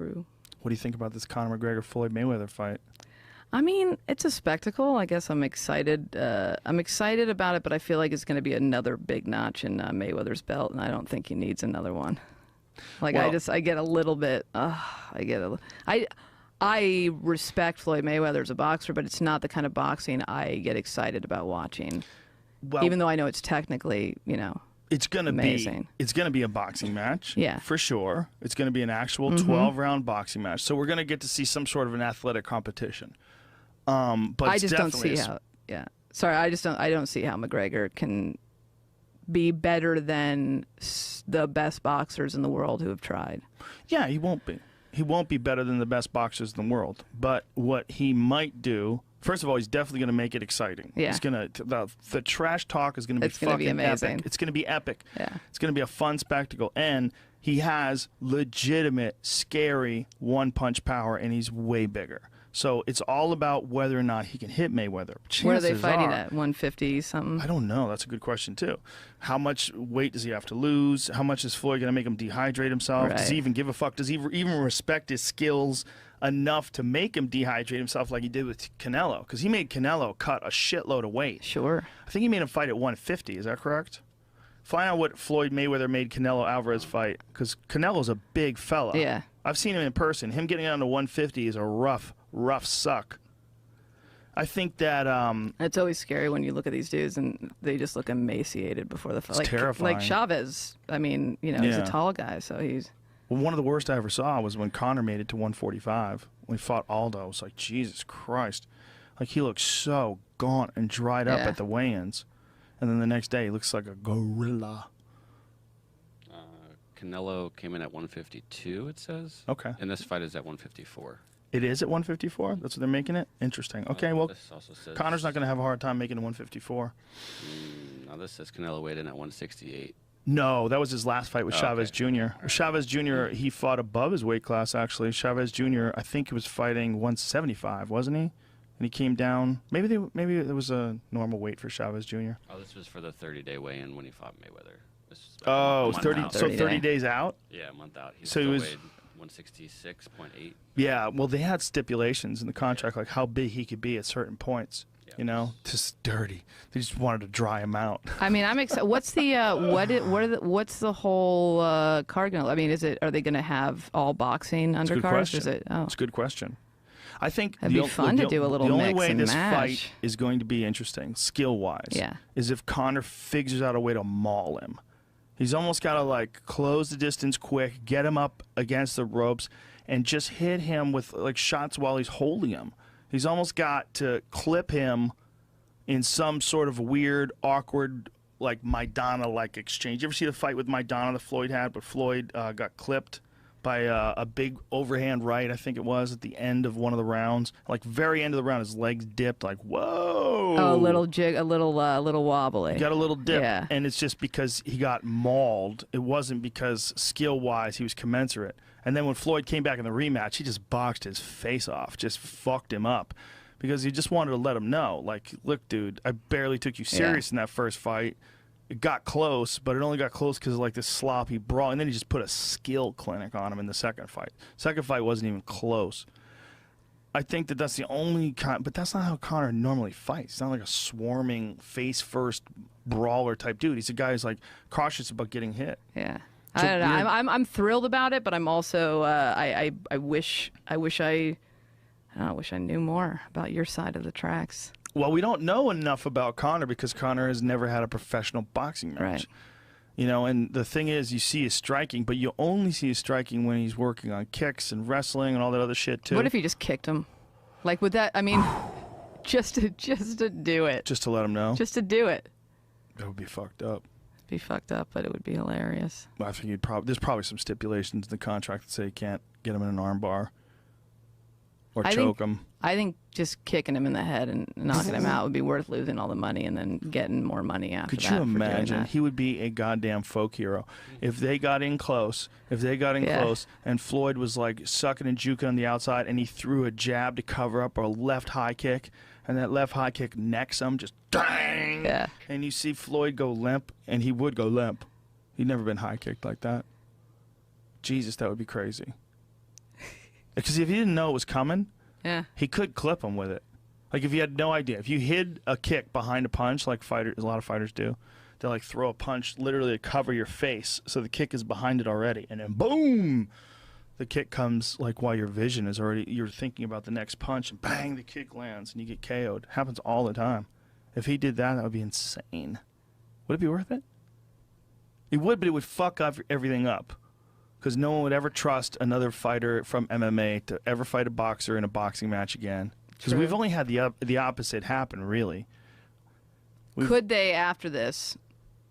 crew. What do you think about this Conor McGregor Floyd Mayweather fight? I mean, it's a spectacle. I guess I'm excited. I'm excited about it, but I feel like it's going to be another big notch in Mayweather's belt, and I don't think he needs another one. Like, well, I get a little bit. I respect Floyd Mayweather as a boxer, but it's not the kind of boxing I get excited about watching. Well, even though I know it's technically, it's gonna amazing. It's gonna be a boxing match, yeah, for sure. It's gonna be an actual 12-round boxing match, so we're gonna get to see some sort of an athletic competition. But I just don't see how. Yeah, sorry, I don't see how McGregor can be better than the best boxers in the world who have tried. Yeah, he won't be. He won't be better than the best boxers in the world. But what he might do, first of all, he's definitely going to make it exciting. Yeah. He's gonna the trash talk is going to be fucking amazing. epic. It's going to be epic. Yeah. It's going to be a fun spectacle, and he has legitimate, scary one-punch power, and he's way bigger. So it's all about whether or not he can hit Mayweather. Where are they fighting at? 150 something? I don't know. That's a good question too. How much weight does he have to lose? How much is Floyd going to make him dehydrate himself? Right. Does he even give a fuck? Does he even respect his skills enough to make him dehydrate himself like he did with Canelo? Because he made Canelo cut a shitload of weight. Sure. I think he made him fight at 150. Is that correct? Find out what Floyd Mayweather made Canelo Alvarez fight, because Canelo's a big fella. Yeah. I've seen him in person. Him getting down to 150 is a rough suck. I think that it's always scary when you look at these dudes and they just look emaciated before the fight. It's terrifying. Like Chavez. I mean, he's a tall guy, so he's. Well, one of the worst I ever saw was when Conor made it to 145 when he fought Aldo. It was like, Jesus Christ, like he looked so gaunt and dried up at the weigh-ins, and then the next day he looks like a gorilla. Canelo came in at 152, it says. Okay. And this fight is at 154. It is at 154? That's what they're making it? Interesting. Okay, well, this also says Conor's not going to have a hard time making it 154. Now this says Canelo weighed in at 168. No, that was his last fight with Chavez Jr. Chavez Jr., he fought above his weight class, actually. Chavez Jr., I think he was fighting 175, wasn't he? And he came down. Maybe it was a normal weight for Chavez Jr. Oh, this was for the 30-day weigh-in when he fought Mayweather. Oh, 30 days out? Yeah, a month out. So he was weighed 166.8. Yeah, well, they had stipulations in the contract, like how big he could be at certain points. Yeah. Just dirty. They just wanted to dry him out. I mean, I'm excited. What's the what's the whole card going? I mean, are they going to have all boxing undercards? Is it? Oh, it's a good question. I think it'd be fun to do a little mix. The only mix way and this match. fight is going to be interesting, skill-wise, is if Conor figures out a way to maul him. He's almost got to like close the distance quick, get him up against the ropes, and just hit him with like shots while he's holding him. He's almost got to clip him in some sort of weird, awkward, like Maidana-like exchange. You ever see the fight with Maidana that Floyd had, but Floyd got clipped by a big overhand right, I think it was, at the end of one of the rounds. Like very end of the round, his legs dipped. Like whoa! Oh, a little jig, a little wobbly. He got a little dip, yeah. And it's just because he got mauled. It wasn't because skill-wise he was commensurate. And then when Floyd came back in the rematch, he just boxed his face off, just fucked him up, because he just wanted to let him know, like, look, dude, I barely took you serious in that first fight. It got close, but it only got close because of like this sloppy brawl. And then he just put a skill clinic on him in the second fight. Second fight wasn't even close. I think that that's the only but that's not how Conor normally fights. He's not like a swarming face-first brawler type dude. He's a guy who's like cautious about getting hit. Yeah. I don't know. I'm thrilled about it, but I'm also I wish I knew more about your side of the tracks. Well, we don't know enough about Conor because Conor has never had a professional boxing match. Right. And the thing is, you see his striking, but you only see his striking when he's working on kicks and wrestling and all that other shit too. What if he just kicked him? Like, would that? I mean, just to do it. Just to let him know. Just to do it. That would be fucked up. Be fucked up, but it would be hilarious. Well, I think there's probably some stipulations in the contract that say you can't get him in an arm bar or choke him. I think just kicking him in the head and knocking him out would be worth losing all the money and then getting more money after that. Could you imagine? He would be a goddamn folk hero if they got in close. Close, and Floyd was like sucking and juking on the outside, and he threw a jab to cover up or a left high kick, and that left high kick necks him, just dang. Yeah. And you see Floyd go limp, and he would go limp. He'd never been high kicked like that. Jesus, that would be crazy. Because if he didn't know it was coming, Yeah. he could clip him with it. Like if you had no idea, if you hid a kick behind a punch, like a lot of fighters do, they like throw a punch literally to cover your face, so the kick is behind it already, and then boom, the kick comes like while your vision is already, you're thinking about the next punch, and bang, the kick lands, and you get KO'd. Happens all the time. If he did that, that would be insane. Would it be worth it? It would, but it would fuck up everything up. Because no one would ever trust another fighter from MMA to ever fight a boxer in a boxing match again. Because we've only had the opposite happen, really. Could they, after this,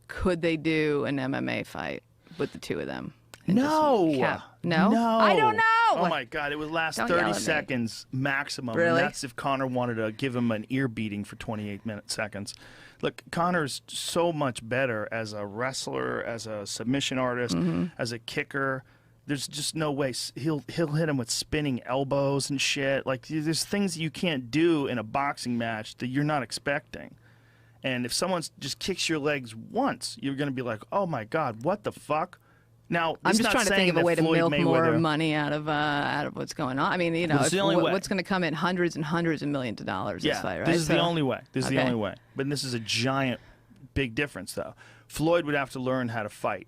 could they do an MMA fight with the two of them? No. No? No. I don't know. Oh, my God. It would last Don't yell 30 at me. seconds maximum. Really? And that's if Conor wanted to give him an ear beating for 28 seconds. Look, Conor's so much better as a wrestler, as a submission artist, as a kicker. There's just no way he'll hit him with spinning elbows and shit. Like there's things you can't do in a boxing match that you're not expecting. And if someone just kicks your legs once, you're going to be like, "Oh my God, what the fuck?" Now I'm just trying to think of a way to milk more Mayweather, money out of what's going on. I mean, you know, Well, it's the only way. what's going to come in hundreds and hundreds of millions of dollars this fight, right? This is the only way. This is the Okay. only way. But this is a giant, big difference, though. Floyd would have to learn how to fight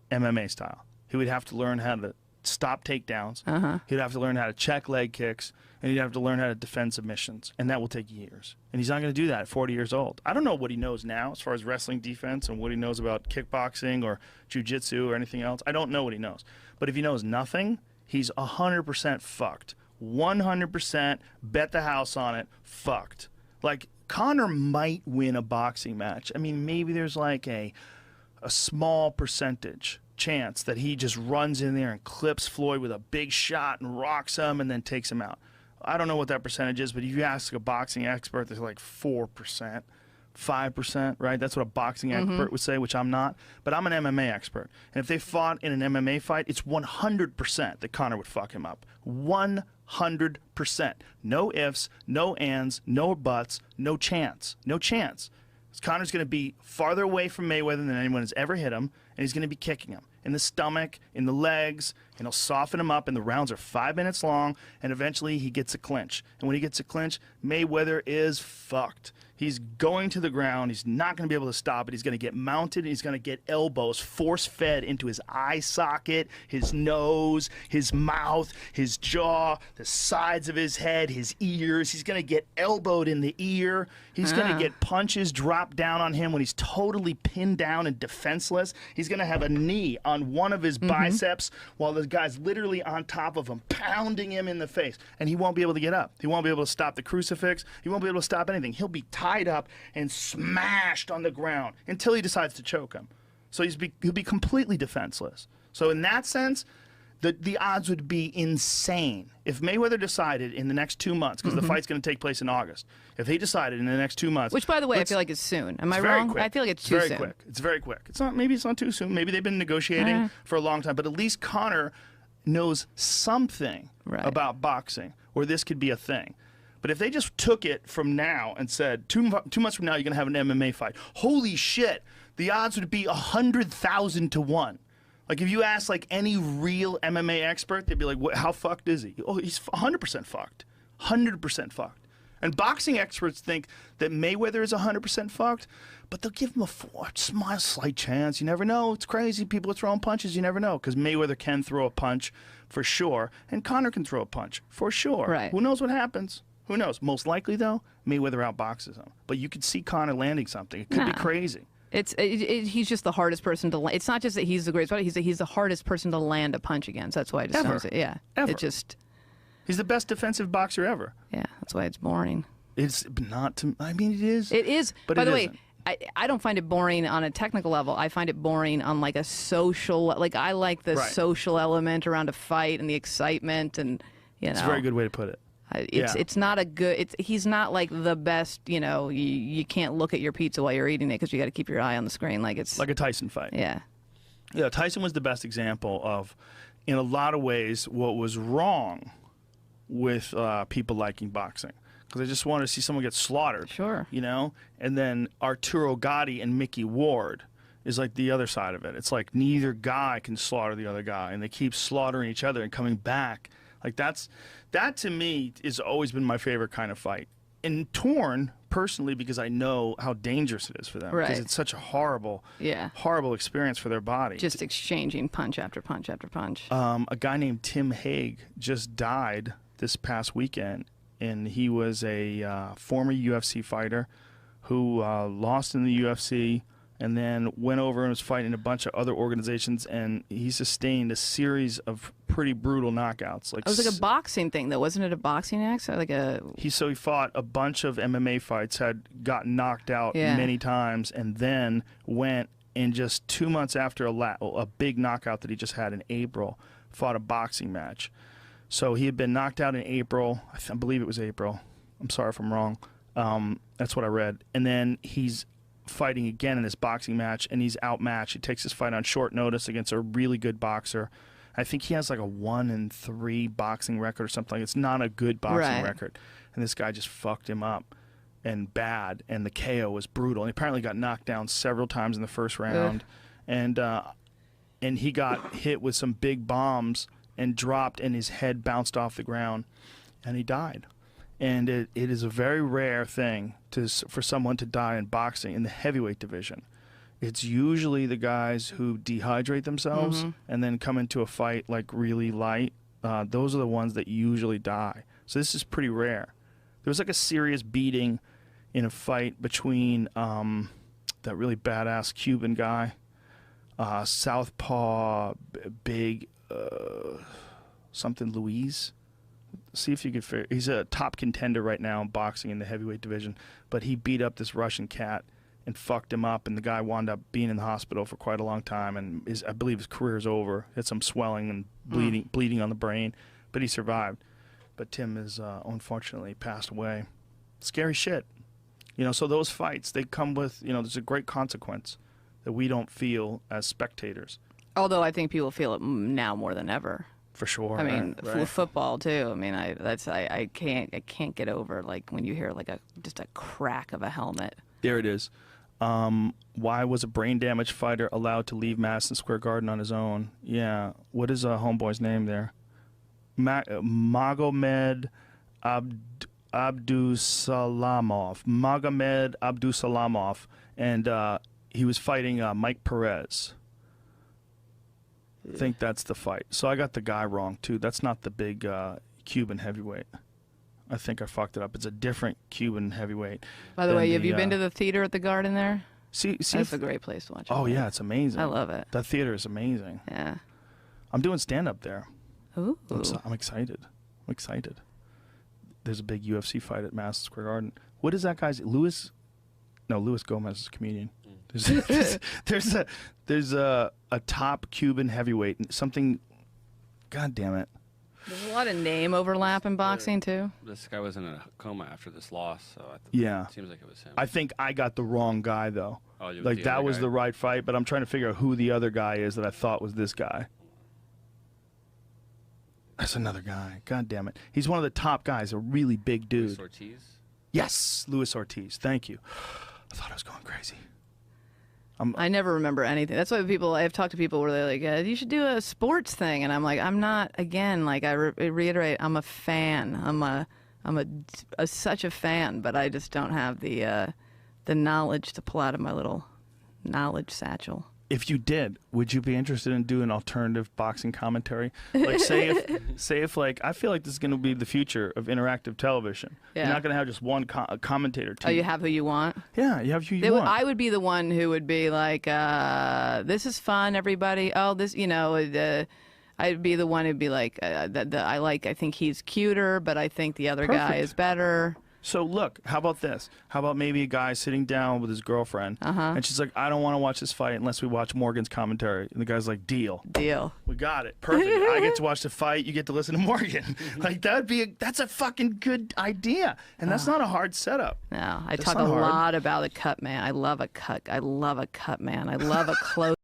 MMA style. He would have to learn how to stop takedowns. He'd have to learn how to check leg kicks, and he'd have to learn how to defend submissions, and that will take years. And he's not going to do that at 40 years old. I don't know what he knows now as far as wrestling defense and what he knows about kickboxing or jiu-jitsu or anything else. I don't know what he knows. But if he knows nothing, he's 100% fucked. 100% bet the house on it, fucked. Like, Conor might win a boxing match. I mean, maybe there's like a small percentage chance that he just runs in there and clips Floyd with a big shot and rocks him and then takes him out. I don't know what that percentage is, but if you ask a boxing expert, there's like 4%, 5%, right? That's what a boxing expert would say, which I'm not. But I'm an MMA expert. And if they fought in an MMA fight, it's 100% that Conor would fuck him up. 100%. No ifs, no ands, no buts, no chance. No chance. Conor's going to be farther away from Mayweather than anyone has ever hit him, and he's going to be kicking him in the stomach, in the legs, and he'll soften him up, and the rounds are 5 minutes long, and eventually he gets a clinch. And when he gets a clinch, Mayweather is fucked. He's going to the ground. He's not going to be able to stop it. He's going to get mounted, and he's going to get elbows force-fed into his eye socket, his nose, his mouth, his jaw, the sides of his head, his ears. He's going to get elbowed in the ear. He's going to get punches dropped down on him when he's totally pinned down and defenseless. He's going to have a knee on one of his biceps while the guy's literally on top of him, pounding him in the face. And he won't be able to get up. He won't be able to stop the crucifix. He won't be able to stop anything. He'll be tied up and smashed on the ground until he decides to choke him. So he'll be completely defenseless. So in that sense, the odds would be insane. If Mayweather decided in the next 2 months, because the fight's going to take place in August, if he decided in the next 2 months... Which, by the way, I feel like is soon. Am I very wrong? quick. I feel like it's too very soon. quick. It's very quick. It's not. Maybe it's not too soon. Maybe they've been negotiating for a long time. But at least Conor knows something about boxing, or this could be a thing. But if they just took it from now and said, 2 months from now, you're going to have an MMA fight, holy shit, the odds would be 100,000 to 1. Like, if you ask, like, any real MMA expert, they'd be like, how fucked is he? Oh, he's 100% fucked. 100% fucked. And boxing experts think that Mayweather is 100% fucked, but they'll give him a slight chance. You never know. It's crazy. People are throwing punches. You never know. Because Mayweather can throw a punch for sure, and Conor can throw a punch for sure. Right. Who knows what happens? Who knows? Most likely, though, Mayweather outboxes him. But you could see Conor landing something. It could be crazy. He's just the hardest person to land. It's not just that he's the greatest fighter. He's the hardest person to land a punch against. That's why I just don't say, yeah. Ever. It just, He's the best defensive boxer ever. yeah, that's why it's boring. It's not to. I mean, it is. It is. But By it the way, isn't. I don't find it boring on a technical level. I find it boring on like a social. Like I like the social element around a fight and the excitement, and you know. It's a very good way to put it. It's not a good. He's not like the best. You know, you can't look at your pizza while you're eating it because you got to keep your eye on the screen. Like it's like a Tyson fight. Yeah. Yeah, Tyson was the best example of, in a lot of ways, what was wrong with people liking boxing. Because I just wanted to see someone get slaughtered. Sure. You know? And then Arturo Gatti and Mickey Ward is like the other side of it. It's like neither guy can slaughter the other guy, and they keep slaughtering each other and coming back. Like that to me has always been my favorite kind of fight. And Torn, personally, because I know how dangerous it is for them. Because Right. it's such a horrible, Yeah. horrible experience for their body. Just exchanging punch after punch after punch. A guy named Tim Hague just died this past weekend, and he was a former UFC fighter who lost in the UFC and then went over and was fighting a bunch of other organizations, and he sustained a series of pretty brutal knockouts. It was like a boxing thing, though, wasn't it? A boxing accident, like a. He fought a bunch of MMA fights, had gotten knocked out Yeah. many times, and then went and just 2 months after a big knockout that he just had in April, fought a boxing match. So he had been knocked out in April. I believe it was April. I'm sorry if I'm wrong. That's what I read. And then he's fighting again in this boxing match, and he's outmatched. He takes his fight on short notice against a really good boxer. I think he has like a 1-3 boxing record or something. It's not a good boxing Right. record. And this guy just fucked him up and bad, and the KO was brutal. And he apparently got knocked down several times in the first round. And he got hit with some big bombs and dropped, and his head bounced off the ground, and he died. And it is a very rare thing for someone to die in boxing in the heavyweight division. It's usually the guys who dehydrate themselves and then come into a fight like really light. Those are the ones that usually die. So this is pretty rare. There was like a serious beating in a fight between that really badass Cuban guy, Southpaw, big something Luis. See if you could figure. He's a top contender right now in boxing in the heavyweight division, but he beat up this Russian cat and fucked him up, and the guy wound up being in the hospital for quite a long time, and I believe his career's over. He had some swelling and bleeding on the brain, but he survived. But Tim has unfortunately passed away. Scary shit. You know, so those fights, they come with, there's a great consequence that we don't feel as spectators. Although I think people feel it now more than ever. For sure. I mean, right. football too. I mean, I can't get over like when you hear like just a crack of a helmet. There it is. Why was a brain damaged fighter allowed to leave Madison Square Garden on his own? Yeah. What is a homeboy's name there? Magomed Abdusalamov. Magomed Abdusalamov. And he was fighting Mike Perez. I think that's the fight. So I got the guy wrong, too. That's not the big Cuban heavyweight. I think I fucked it up. It's a different Cuban heavyweight. By the way, have you been to the theater at the Garden there? See, That's a great place to watch. Oh, yeah, it's amazing. I love it. That theater is amazing. Yeah. I'm doing stand-up there. Ooh. I'm excited. I'm excited. There's a big UFC fight at Madison Square Garden. What is that guy's... Louis Gomez is a comedian. There's a top Cuban heavyweight, something. God damn it! There's a lot of name overlap in boxing too. This guy was in a coma after this loss, so Yeah. it seems like it was him. I think I got the wrong guy though. Oh, you Like the that other was guy? the right fight, but I'm trying to figure out who the other guy is that I thought was this guy. That's another guy. God damn it! He's one of the top guys, a really big dude. Luis Ortiz? Yes, Luis Ortiz. Thank you. I thought I was going crazy. I never remember anything. That's why I've talked to people where they're like, you should do a sports thing. And I'm like, I'm not, again, like I reiterate, I'm a fan. I'm such a fan, but I just don't have the knowledge to pull out of my little knowledge satchel. If you did, would you be interested in doing alternative boxing commentary? Like, say if like, I feel like this is going to be the future of interactive television. Yeah. You're not going to have just one commentator. Oh, you have who you want? Yeah, you have who you want. I would be the one who would be like, this is fun, everybody. Oh, this, I'd be the one who'd be like, I think he's cuter, but I think the other guy Perfect. is better. So look, how about this? How about maybe a guy sitting down with his girlfriend, and she's like, I don't want to watch this fight unless we watch Morgan's commentary. And the guy's like, deal. We got it. Perfect. I get to watch the fight. You get to listen to Morgan. Like that's a fucking good idea. And that's not a hard setup. No, I That's talk a not hard. lot about a cut man. I love a cut man. I love a close.